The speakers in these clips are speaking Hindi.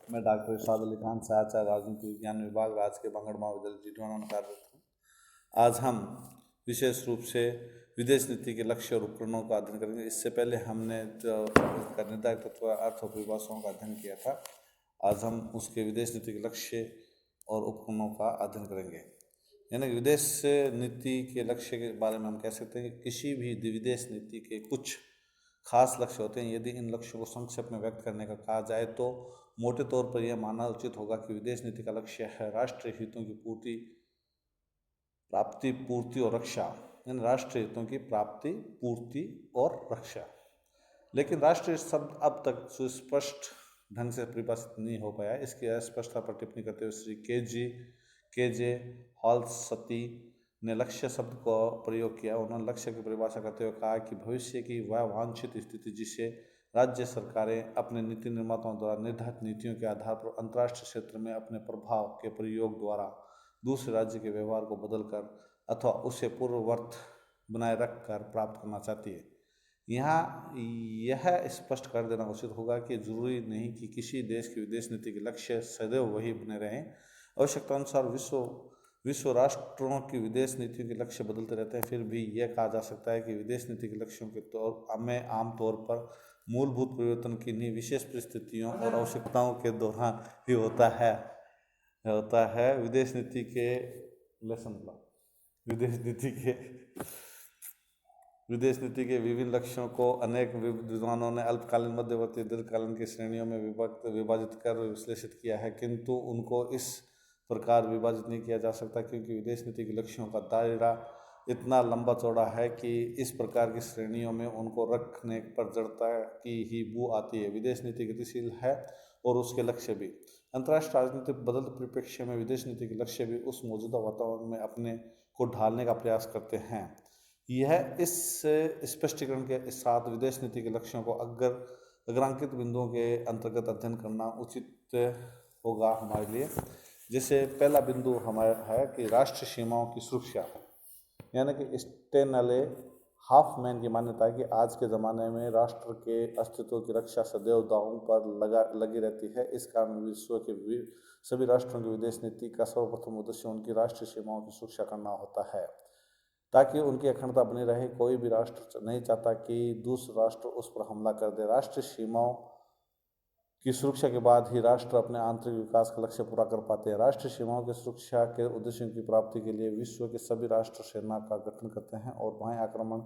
मैं डॉक्टर इरशाद अली खान, सहायक राजनीति विज्ञान विभाग, राजकीय बांगड़ महाविद्यालय जीटवाना में कार्यरत हूँ। आज हम विशेष रूप से विदेश नीति के लक्ष्य और उपकरणों का अध्ययन करेंगे। इससे पहले हमने जो निर्धारक तत्व, अर्थ और परिभाषाओं का अध्ययन किया था, आज हम उसके विदेश नीति के लक्ष्य और उपकरणों का अध्ययन करेंगे। यानी विदेश नीति के लक्ष्य के बारे में हम कह सकते हैं कि किसी भी विदेश नीति के कुछ खास लक्ष्य होते हैं। यदि इन लक्ष्यों को संक्षेप में व्यक्त करने का कहा जाए तो मोटे तौर पर यह मानना उचित होगा कि विदेश नीति का लक्ष्य है राष्ट्रीय हितों की प्राप्ति, पूर्ति और रक्षा। यानी राष्ट्रीय हितों की प्राप्ति, पूर्ति और रक्षा। लेकिन राष्ट्रीय शब्द अब तक सुस्पष्ट ढंग से परिभाषित नहीं हो पाया। इसकी अस्पष्टता पर टिप्पणी करते हुए श्री के जे हॉल्सती ने लक्ष्य शब्द को प्रयोग किया। उन्होंने लक्ष्य की परिभाषा करते हुए कहा कि भविष्य की वह वांछित स्थिति जिसे राज्य सरकारें अपने नीति निर्माताओं द्वारा निर्धारित नीतियों के आधार पर अंतर्राष्ट्रीय क्षेत्र में अपने प्रभाव के प्रयोग द्वारा दूसरे राज्य के व्यवहार को बदलकर अथवा उसे पूर्ववत बनाए रखकर प्राप्त करना चाहती है। यहाँ यह स्पष्ट कर देना उचित होगा कि जरूरी नहीं कि किसी देश की विदेश नीति के लक्ष्य सदैव वही बने रहें। आवश्यकता अनुसार विश्व राष्ट्रों की विदेश नीतियों के लक्ष्य बदलते रहते हैं। फिर भी यह कहा जा सकता है कि विदेश नीति के लक्ष्यों के तौर में आमतौर पर मूलभूत परिवर्तन किन्हीं विशेष परिस्थितियों और आवश्यकताओं के दौरान ही होता है। विदेश नीति के विभिन्न लक्ष्यों को अनेक विद्वानों ने अल्पकालीन, मध्यवर्ती, दीर्घकालीन की श्रेणियों में विभाजित कर विश्लेषित किया है, किंतु उनको इस प्रकार विभाजित नहीं किया जा सकता क्योंकि विदेश नीति के लक्ष्यों का दायरा इतना लंबा चौड़ा है कि इस प्रकार की श्रेणियों में उनको रखने पर जड़ता की ही बू आती है। विदेश नीति गतिशील है और उसके लक्ष्य भी। अंतर्राष्ट्रीय राजनीतिक बदलते परिप्रेक्ष्य में विदेश नीति के लक्ष्य भी उस मौजूदा वातावरण में अपने को ढालने का प्रयास करते हैं। यह इस स्पष्टीकरण के साथ विदेश नीति के लक्ष्यों को अग्रांकित बिंदुओं के अंतर्गत अध्ययन करना उचित होगा हमारे लिए। जैसे पहला बिंदु हमारा है कि राष्ट्रीय सीमाओं की सुरक्षा, यानी कि स्टेनले हाफमैन की मान्यता है कि आज के ज़माने में राष्ट्र के अस्तित्व की रक्षा सदैव दांव पर लगी रहती है। इस कारण विश्व के सभी राष्ट्रों की विदेश नीति का सर्वप्रथम उद्देश्य उनकी राष्ट्रीय सीमाओं की सुरक्षा करना होता है ताकि उनकी अखंडता बनी रहे। कोई भी राष्ट्र नहीं चाहता कि दूसरा राष्ट्र उस पर हमला कर दे। राष्ट्रीय सीमाओं की सुरक्षा के बाद ही राष्ट्र अपने आंतरिक विकास का लक्ष्य पूरा कर पाते हैं। राष्ट्रीय सीमाओं की सुरक्षा के उद्देश्यों की प्राप्ति के लिए विश्व के सभी राष्ट्र सेना का गठन करते हैं और बाह्य आक्रमण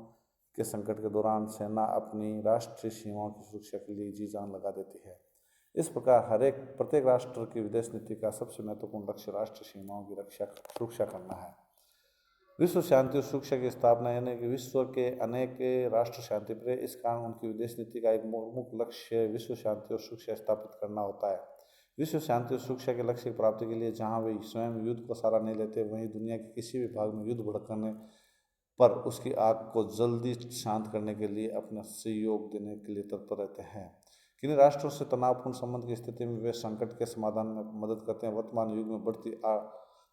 के संकट के दौरान सेना अपनी राष्ट्रीय सीमाओं की सुरक्षा के लिए जी जान लगा देती है। इस प्रकार प्रत्येक राष्ट्र की विदेश नीति का सबसे महत्वपूर्ण लक्ष्य राष्ट्रीय सीमाओं की सुरक्षा करना है। विश्व शांति और सुरक्षा की स्थापना, यानी कि विश्व के अनेक राष्ट्र शांति प्रिय, इस कारण उनकी विदेश नीति का एक प्रमुख लक्ष्य विश्व शांति और सुरक्षा स्थापित करना होता है। विश्व शांति और सुरक्षा के लक्ष्य की प्राप्ति के लिए जहां वे स्वयं युद्ध को सहारा नहीं लेते, वहीं दुनिया के किसी भी भाग में युद्ध भड़कने पर उसकी आग को जल्दी शांत करने के लिए अपना सहयोग देने के लिए तत्पर रहते हैं। किन्हीं राष्ट्रों से तनावपूर्ण संबंध की स्थिति में वे संकट के समाधान में मदद करते हैं। वर्तमान युग में बढ़ती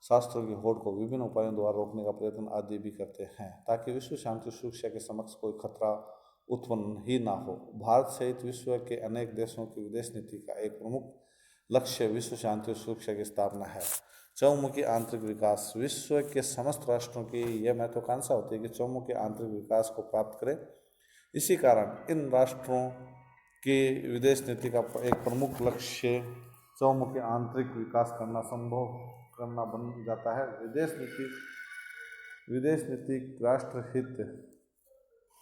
शास्त्रों की होड़ को विभिन्न उपायों द्वारा रोकने का प्रयत्न आदि भी करते हैं ताकि विश्व शांति सुरक्षा के समक्ष कोई खतरा उत्पन्न ही ना हो। भारत सहित विश्व के अनेक देशों की विदेश नीति का एक प्रमुख लक्ष्य विश्व शांति और सुरक्षा की स्थापना है। चहुमुखी आंतरिक विकास, विश्व के समस्त राष्ट्रों की यह महत्वाकांक्षा होती है कि चहुमुखी आंतरिक विकास को प्राप्त करें। इसी कारण इन राष्ट्रों की विदेश नीति का एक प्रमुख लक्ष्य चहुमुखी आंतरिक विकास करना बन जाता है। विदेश नीति राष्ट्र हित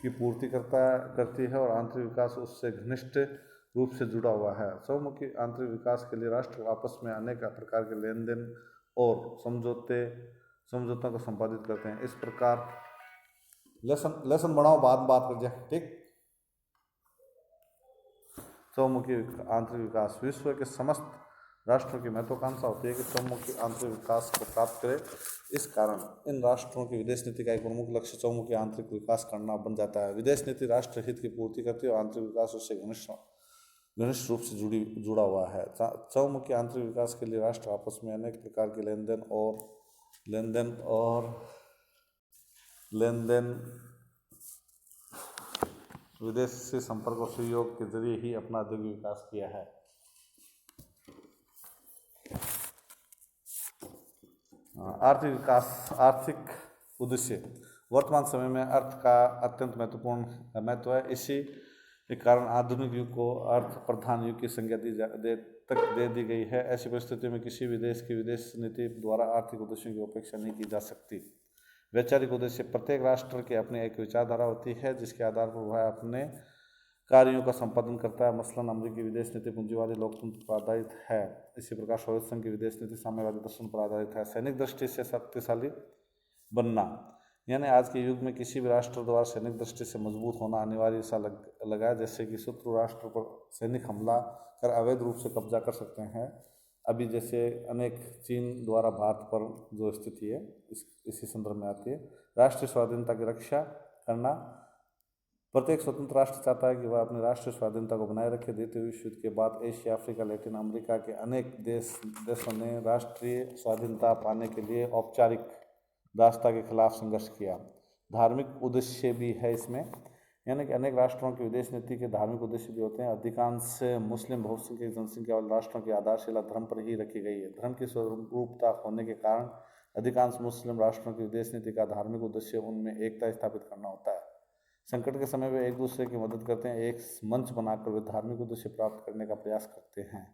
की पूर्ति करती है और आंतरिक विकास उससे घनिष्ठ रूप से जुड़ा हुआ है। चहुमुखी आंतरिक विकास के लिए राष्ट्र आपस में अनेक प्रकार के लेन देन और समझौतों को संपादित करते हैं। इस प्रकार लेसन बढ़ाओ, बात कर जाए, ठीक। चहुमुखी आंतरिक विकास, विश्व के समस्त राष्ट्रों की महत्वाकांक्षा होती है कि चहुमुखी आंतरिक विकास को प्राप्त करें। इस कारण इन राष्ट्रों की विदेश नीति का एक प्रमुख लक्ष्य चहुमुखी आंतरिक विकास करना बन जाता है। विदेश नीति राष्ट्र हित की पूर्ति करती है और आंतरिक विकास उससे घनिष्ठ रूप से जुड़ा हुआ है। चहुमुखी आंतरिक विकास के लिए राष्ट्र आपस में अनेक प्रकार के लेन देन विदेशी संपर्क और सहयोग के जरिए ही अपना औद्योगिक विकास किया है। आर्थिक विकास, आर्थिक उद्देश्य। वर्तमान समय में अर्थ का अत्यंत महत्वपूर्ण महत्व है। इसी के कारण आधुनिक युग को अर्थ प्रधान युग की संज्ञा दे दी गई है। ऐसी परिस्थिति में किसी भी देश की विदेश नीति द्वारा आर्थिक उद्देश्यों की अपेक्षा नहीं की जा सकती। वैचारिक उद्देश्य। प्रत्येक राष्ट्र की अपनी एक विचारधारा होती है जिसके आधार पर वह अपने कार्यों का संपादन करता है। मसलन अमेरिकी विदेश नीति पूंजीवादी लोकतंत्र पर आधारित है। इसी प्रकार सोवियत संघ की विदेश नीति साम्यवादी दर्शन पर आधारित है। सैनिक दृष्टि से शक्तिशाली बनना, यानी आज के युग में किसी भी राष्ट्र द्वारा सैनिक दृष्टि से मजबूत होना अनिवार्य सा लगा, जैसे कि शत्रु राष्ट्र पर सैनिक हमला कर अवैध रूप से कब्जा कर सकते हैं। अभी जैसे अनेक चीन द्वारा भारत पर जो स्थिति है इसी संदर्भ में आती है। राष्ट्रीय स्वाधीनता की रक्षा करना। प्रत्येक स्वतंत्र राष्ट्र चाहता है कि वह अपनी राष्ट्रीय स्वाधीनता को बनाए रखे। द्वितीय विश्व युद्ध के बाद एशिया, अफ्रीका, लैटिन अमेरिका के अनेक देशों ने राष्ट्रीय स्वाधीनता पाने के लिए औपचारिक रास्ता के खिलाफ संघर्ष किया। धार्मिक उद्देश्य भी है इसमें, यानी कि अनेक राष्ट्रों की विदेश नीति के धार्मिक उद्देश्य भी होते हैं। अधिकांश मुस्लिम बहुसंख्यक जनसंख्या वाले राष्ट्रों की आधारशिला धर्म पर ही रखी गई है। धर्म की स्वरूपता होने के कारण अधिकांश मुस्लिम राष्ट्रों की विदेश नीति का धार्मिक उद्देश्य उनमें एकता स्थापित करना होता है। संकट के समय वे एक दूसरे की मदद करते हैं। एक मंच बनाकर वे धार्मिक उद्देश्य प्राप्त करने का प्रयास करते हैं।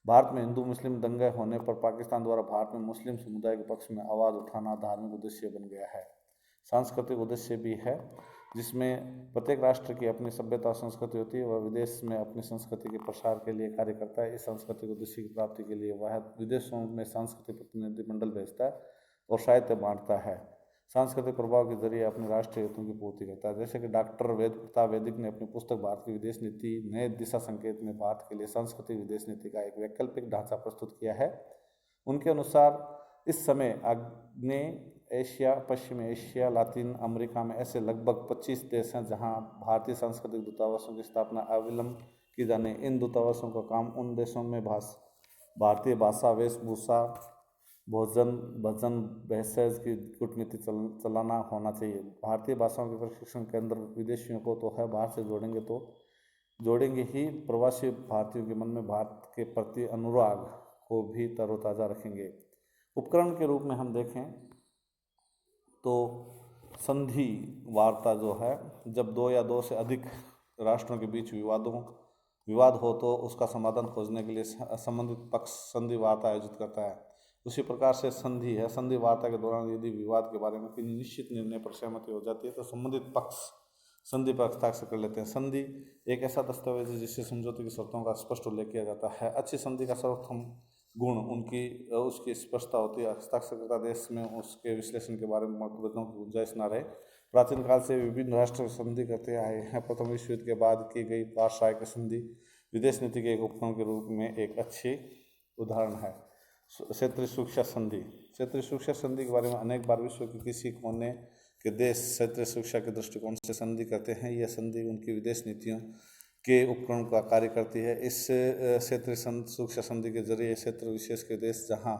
भारत में हिंदू मुस्लिम दंगे होने पर पाकिस्तान द्वारा भारत में मुस्लिम समुदाय के पक्ष में आवाज़ उठाना धार्मिक उद्देश्य बन गया है। सांस्कृतिक उद्देश्य भी है, जिसमें प्रत्येक राष्ट्र की अपनी सभ्यता और संस्कृति होती है। वह विदेश में अपनी संस्कृति के प्रसार के लिए कार्य करता है। इस सांस्कृतिक उद्देश्य की प्राप्ति के लिए वह विदेशों में सांस्कृतिक प्रतिनिधिमंडल भेजता है और साहित्य बांटता है। सांस्कृतिक प्रभाव के जरिए अपने राष्ट्रीय हितों की पूर्ति करता है। जैसे कि डॉक्टर वेद प्रताप वैदिक ने अपनी पुस्तक भारत की विदेश नीति नए दिशा संकेत में भारत के लिए सांस्कृतिक विदेश नीति का एक वैकल्पिक ढांचा प्रस्तुत किया है। उनके अनुसार इस समय आग्नेय एशिया, पश्चिम एशिया, लातिन अमेरिका में ऐसे लगभग 25 देश हैं जहां भारतीय सांस्कृतिक दूतावासों की स्थापना अविलंब की जाने। इन दूतावासों का काम उन देशों में भारतीय भाषा, वेशभूषा, भोजन, भजन, भेषज की कूटनीति चलाना होना चाहिए। भारतीय भाषाओं के प्रशिक्षण केंद्र विदेशियों को तो है, बाहर से जोड़ेंगे ही प्रवासी भारतीयों के मन में भारत के प्रति अनुराग को भी तरोताज़ा रखेंगे। उपकरण के रूप में हम देखें तो संधि वार्ता जो है, जब दो या दो से अधिक राष्ट्रों के बीच विवाद हो तो उसका समाधान खोजने के लिए संबंधित पक्ष संधि वार्ता आयोजित करता है। उसी प्रकार से संधि है। संधि वार्ता के दौरान यदि विवाद के बारे में किसी निश्चित निर्णय पर सहमति हो जाती है तो संबंधित पक्ष संधि पर हस्ताक्षर कर लेते हैं। संधि एक ऐसा दस्तावेज है जिससे समझौते की शर्तों का स्पष्ट उल्लेख किया जाता है। अच्छी संधि का सर्वोत्तम गुण उसकी स्पष्टता होती है। हस्ताक्षरकर्ता देश में उसके विश्लेषण के बारे में मतभेदों की गुंजाइश न रहे। प्राचीन काल से विभिन्न राष्ट्र संधि करते आए हैं। प्रथम विश्व युद्ध के बाद की गई वार्षाई संधि विदेश नीति के एक उपकरण के रूप में एक अच्छी उदाहरण है। क्षेत्रीय सुरक्षा संधि। क्षेत्रीय सुरक्षा संधि के बारे में अनेक बार विश्व के किसी कोने के देश क्षेत्रीय सुरक्षा के दृष्टिकोण से संधि करते हैं। यह संधि उनकी विदेश नीतियों के उपकरण का कार्य करती है। इस क्षेत्रीय सुरक्षा संधि के जरिए क्षेत्र विशेष के देश जहां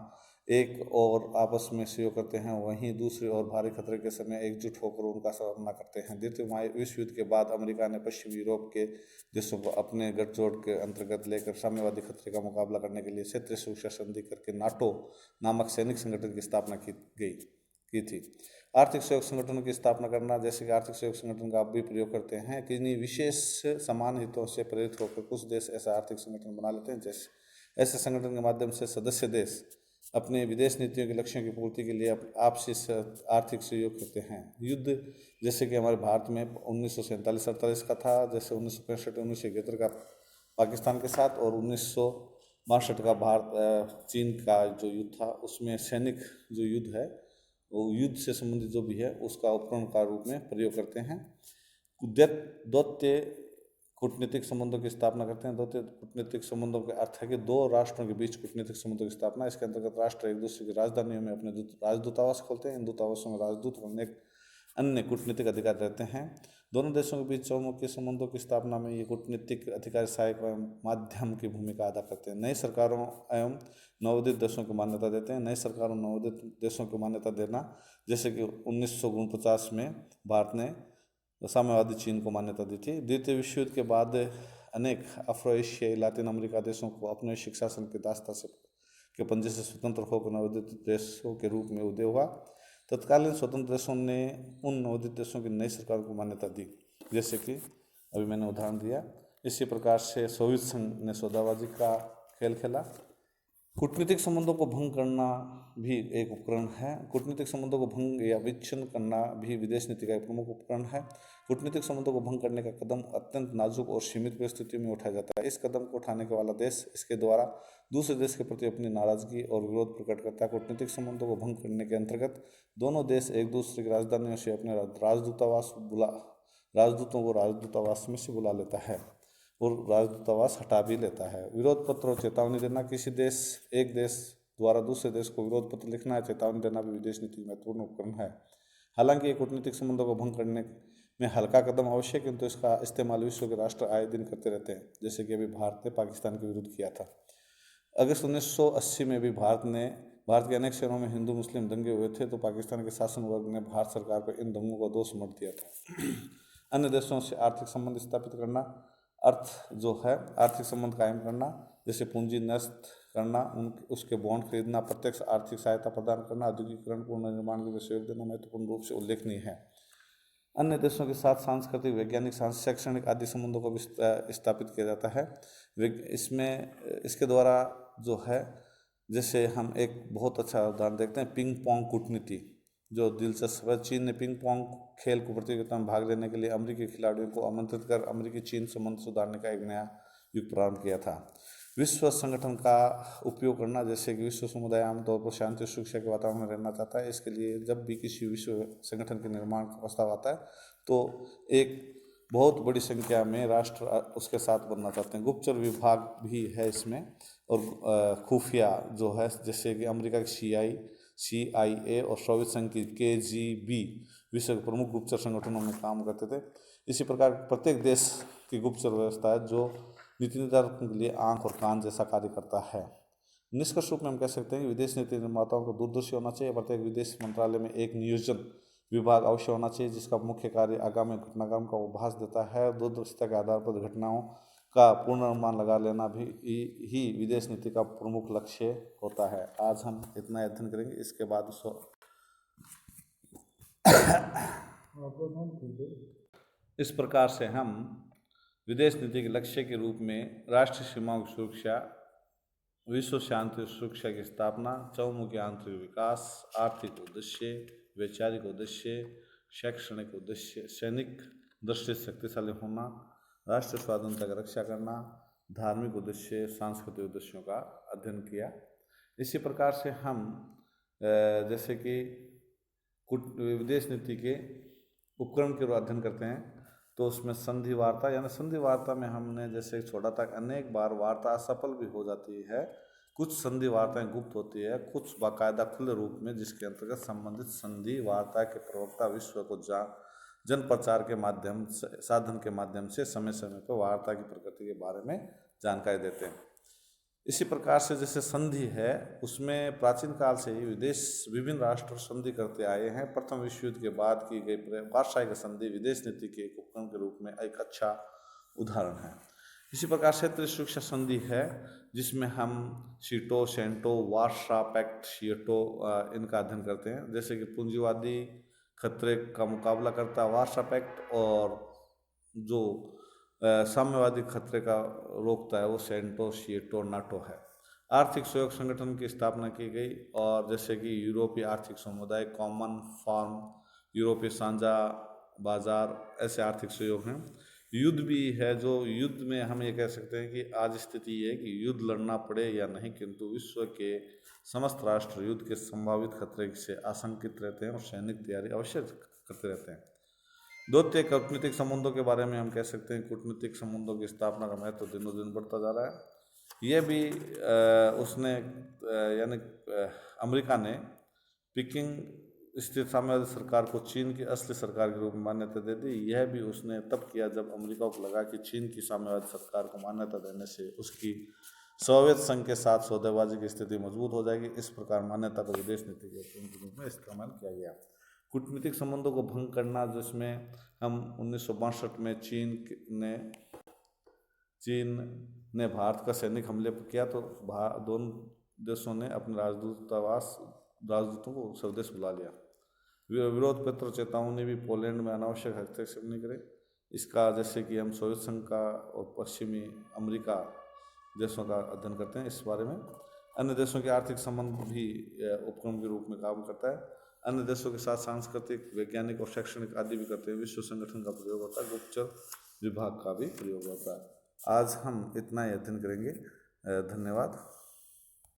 एक और आपस में सहयोग करते हैं, वहीं दूसरे और भारी खतरे के समय एकजुट होकर उनका सामना करते हैं। द्वितीय विश्व युद्ध के बाद अमेरिका ने पश्चिमी यूरोप के देशों को अपने गठजोड़ के अंतर्गत लेकर साम्यवादी खतरे का मुकाबला करने के लिए क्षेत्रीय सुरक्षा संधि करके नाटो नामक सैनिक संगठन की स्थापना की थी। आर्थिक सहयोग संगठनों की स्थापना करना। जैसे कि आर्थिक सहयोग संगठन का आप भी प्रयोग करते हैं। किन्हीं विशेष समान हितों से प्रेरित होकर कुछ देश ऐसा आर्थिक संगठन बना लेते हैं। जैसे ऐसे संगठन के माध्यम से सदस्य देश अपने विदेश नीतियों के लक्ष्यों की पूर्ति के लिए आपसी आर्थिक सहयोग करते हैं। युद्ध जैसे कि हमारे भारत में 1947-48 का था, जैसे 1965-1971 का पाकिस्तान के साथ, और 1962 का भारत चीन का जो युद्ध था, उसमें सैनिक जो युद्ध है वो युद्ध से संबंधित जो भी है उसका उपकरण का रूप में प्रयोग करते हैं। द्वैतीय कूटनीतिक संबंधों की स्थापना करते हैं। द्वैतीय कूटनीतिक संबंधों का अर्थ है कि दो राष्ट्रों के बीच कूटनीतिक संबंधों की स्थापना। इसके अंतर्गत राष्ट्र एक दूसरे की राजधानियों में अपने राजदूतावास खोलते हैं। इन दूतावासों में राजदूत और अनेक अन्य कूटनीतिक अधिकारी रहते हैं। दोनों देशों के बीच चौमुखी संबंधों की स्थापना में ये कूटनीतिक अधिकारी सहायक एवं माध्यम की भूमिका अदा करते हैं। नई सरकारों एवं नवोदित देशों को मान्यता देते हैं। नई सरकारों नवोदित देशों को मान्यता देना, जैसे कि 1949 में भारत ने साम्यवादी चीन को मान्यता दी थी। द्वितीय विश्व युद्ध के बाद अनेक अफ्रो एशियाई लातिन अमेरिका देशों को अपने शिक्षा शासन के दास्ता से के पंजे से स्वतंत्र होकर नवोदित देशों के रूप में उदय हुआ। तत्कालीन स्वतंत्र देशों ने उन नवोदित देशों की नई सरकार को मान्यता दी, जैसे कि अभी मैंने उदाहरण दिया। इसी प्रकार से सोवियत संघ ने सौदाबाजी का खेल खेला। कूटनीतिक संबंधों को भंग करना भी एक उपकरण है। कूटनीतिक संबंधों को भंग या विच्छिन्न करना भी विदेश नीति का एक प्रमुख उपकरण है। कूटनीतिक संबंधों को भंग करने का कदम अत्यंत नाजुक और सीमित परिस्थितियों में उठाया जाता है। इस कदम को उठाने के वाला देश इसके द्वारा दूसरे देश के प्रति अपनी नाराजगी और विरोध प्रकट करता है। कूटनीतिक संबंधों को भंग करने के अंतर्गत दोनों देश एक दूसरे की राजधानियों से अपने राजदूतों को राजदूतावास में से बुला लेता है और राजदूतावास हटा भी लेता है। विरोध पत्र और चेतावनी देना, एक देश द्वारा दूसरे देश को विरोध पत्र लिखना या चेतावनी देना भी विदेश नीति का महत्वपूर्ण उपकरण है। हालांकि ये कूटनीतिक संबंधों को भंग करने में हल्का कदम आवश्यक है, किंतु इसका इस्तेमाल विश्व के राष्ट्र आए दिन करते रहते हैं, जैसे कि अभी भारत ने पाकिस्तान के विरुद्ध किया था। अगस्त 1980 में भी भारत के अनेक शहरों में हिंदू मुस्लिम दंगे हुए थे, तो पाकिस्तान के शासन वर्ग ने भारत सरकार पर इन दंगों का दोष मढ़ दिया था। अन्य देशों से आर्थिक संबंध स्थापित करना, आर्थिक संबंध कायम करना, जैसे पूंजी नष्ट करना, उसके बॉन्ड खरीदना, प्रत्यक्ष आर्थिक सहायता प्रदान करना, औद्योगिकरण, पुनर्निर्माण के लिए सहयोग देना महत्वपूर्ण रूप से उल्लेखनीय है। अन्य देशों के साथ सांस्कृतिक, वैज्ञानिक, शैक्षणिक आदि संबंधों को भी स्थापित किया जाता है। इसके द्वारा जो है, जैसे हम एक बहुत अच्छा उदाहरण देखते हैं, पिंग पोंग कूटनीति, जो दिलचस्प है। चीन ने पिंग पोंग खेल को प्रतियोगिता में भाग लेने के लिए अमेरिकी खिलाड़ियों को आमंत्रित कर अमेरिकी चीन संबंध सुधारने का एक नया युग प्रारंभ किया था। विश्व संगठन का उपयोग करना, जैसे कि विश्व समुदाय आमतौर पर शांति और सुरक्षा के वातावरण में रहना चाहता है। इसके लिए जब भी किसी विश्व संगठन के निर्माण का प्रस्ताव आता है तो एक बहुत बड़ी संख्या में राष्ट्र उसके साथ बनना चाहते हैं। गुप्तचर विभाग भी है इसमें, और खुफिया जो है, जैसे कि अमेरिका की CIA और सोवियत संघ की KGB विश्व के प्रमुख गुप्तचर संगठनों में काम करते थे। इसी प्रकार प्रत्येक देश की गुप्तचर व्यवस्था है जो नीति निर्धारण के लिए आंख और कान जैसा कार्य करता है। निष्कर्ष रूप में हम कह सकते हैं कि विदेश नीति निर्माताओं को दूरदर्शी होना चाहिए। प्रत्येक विदेश मंत्रालय में एक नियोजन विभाग अवश्य होना चाहिए, जिसका मुख्य कार्य आगामी घटनाक्रम का आभास देता है। दूरदर्शिता के आधार पर घटनाओं का पूर्वानुमान लगा लेना भी ही विदेश नीति का प्रमुख लक्ष्य होता है। आज हम इतना अध्ययन करेंगे, इसके बाद इस प्रकार से हम विदेश नीति के लक्ष्य के रूप में राष्ट्रीय सीमाओं की सुरक्षा, विश्व शांति और सुरक्षा की स्थापना, चहुमुखी आंतरिक विकास, आर्थिक उद्देश्य, वैचारिक उद्देश्य, शैक्षणिक उद्देश्य, सैनिक दृष्टि से शक्तिशाली होना, राष्ट्रीय स्वाधीनता की रक्षा करना, धार्मिक उद्देश्य, सांस्कृतिक उद्देश्यों का अध्ययन किया। इसी प्रकार से हम जैसे कि विदेश नीति के उपकरण के अध्ययन करते हैं, तो उसमें संधि वार्ता, यानी संधि वार्ता में हमने जैसे छोड़ा था, अनेक बार वार्ता असफल भी हो जाती है। कुछ संधि वार्ताएं गुप्त होती है, कुछ बाकायदा खुले रूप में, जिसके अंतर्गत संबंधित संधि वार्ता के प्रवक्ता विश्व को जन प्रचार के साधन के माध्यम से समय समय पर वार्ता की प्रकृति के बारे में जानकारी देते हैं। इसी प्रकार से जैसे संधि है, उसमें प्राचीन काल से ही विभिन्न राष्ट्र संधि करते आए हैं। प्रथम विश्व युद्ध के बाद की गई वार्षाई संधि विदेश नीति के एक उपकरण के रूप में एक अच्छा उदाहरण है। इसी प्रकार क्षेत्रीय सुरक्षा संधि है, जिसमें हम सीटो, सेंटो, वार्सा पैक्ट, सीटो इनका अध्ययन करते हैं। जैसे कि पूंजीवादी खतरे का मुकाबला करता वार्सा पैक्ट, और जो साम्यवादी खतरे का रोकता है वो सेंटो, सीटो, नाटो है। आर्थिक सहयोग संगठन की स्थापना की गई, और जैसे कि यूरोपीय आर्थिक समुदाय, कॉमन फॉर्म, यूरोपीय साझा बाजार, ऐसे आर्थिक सहयोग हैं। युद्ध भी है, जो युद्ध में हम ये कह सकते हैं कि आज स्थिति ये है कि युद्ध लड़ना पड़े या नहीं, किंतु विश्व के समस्त राष्ट्र युद्ध के संभावित खतरे से आशंकित रहते हैं और सैनिक तैयारी अवश्य करते रहते हैं। द्वितीय कूटनीतिक संबंधों के बारे में हम कह सकते हैं, कूटनीतिक संबंधों की स्थापना का महत्व दिनों दिन बढ़ता जा रहा है। यह भी यानी अमेरिका ने पीकिंग स्थित साम्यवादी सरकार को चीन की असली सरकार के रूप में मान्यता दे दी। यह भी उसने तब किया जब अमेरिका को लगा कि चीन की साम्यवादी सरकार को मान्यता देने से उसकी सोवियत संघ के साथ सौदेबाजी की स्थिति मजबूत हो जाएगी। इस प्रकार मान्यता को विदेश नीति के रूप में इस्तेमाल किया गया। कूटनीतिक संबंधों को भंग करना, जिसमें हम 1962 में चीन ने भारत का सैनिक हमले किया, तो देशों ने अपने राजदूतों को स्वदेश बुला लिया। विरोध पत्र चेतावनी भी पोलैंड में अनावश्यक हस्तक्षेप नहीं करे। इसका जैसे कि हम सोवियत संघ का और पश्चिमी अमेरिका देशों का अध्ययन करते हैं, इस बारे में अन्य देशों के आर्थिक संबंध भी उपक्रम के रूप में काम करता है। अन्य देशों के साथ सांस्कृतिक, वैज्ञानिक और शैक्षणिक आदि भी करते हैं। विश्व संगठन का प्रयोग होता है, गुप्तचर विभाग का भी प्रयोग होता है। आज हम इतना ही अध्ययन करेंगे। धन्यवाद।